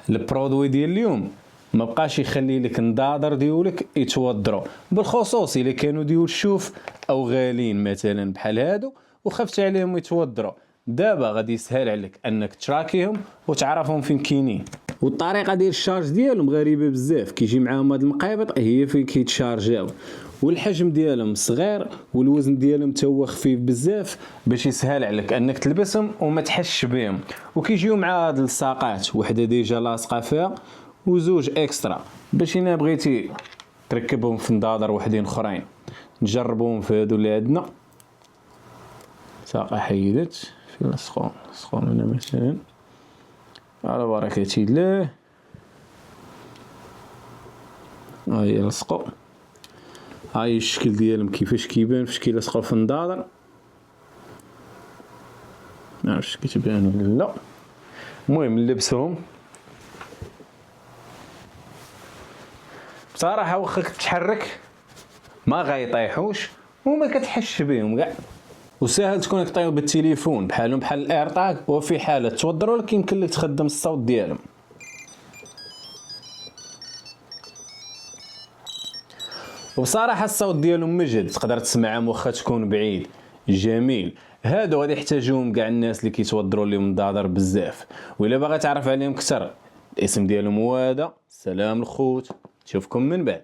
البرودوي ديال اليوم ما بقاش يخلي لك النضاضر ديولك يتوضروا، بالخصوص الا كانوا ديول الشوف او غالين مثلا بحال هادو وخفت عليهم يتوضروا. دابا غادي يسهل عليك انك تراكيهم وتعرفهم فين كاينين. والطريقه ديال الشارج ديالهم غريبه بزاف، كيجي معاهم هاد المقيبط هي فين كيتشارجاو، والحجم ديالهم صغير والوزن ديالهم تا هو خفيف بزاف باش يسهل عليك انك تلبسهم وما تحسش بهم. وكيجيو مع هاد الساقات، وحده ديجا لاصقه فيها وزوج اكسترا باش الا بغيتي تركبهم في نضاضر وحدين اخرين. نجربوهم في هادو اللي عندنا. ساقه حيدت فين سخون هنا مثلا على بركة الله. هاي لصقوا، هاي الشكل ديالهم كيفاش كيبان فاش كيلصقوا في النضاضر، معرفتش كتبان ولا لا. المهم نلبسهم بصراحه واخا كتحرك ما غيطيحوش وما كتحسش بهم كاع، وساهل تكونيكطيو بالتليفون بحالهم بحال الايرتاغ، وفي حاله توضروا لك يمكن لك تخدم الصوت ديالهم. وبصراحه الصوت ديالهم مجد، تقدر تسمعهم واخا تكون بعيد، جميل. هادو غادي يحتاجوهم كاع الناس اللي كيتوضروا لهم النضاضر بزاف. والا باغي تعرف عليهم اكثر الاسم ديالهم هو هذا. سلام الخوت، نشوفكم من بعد.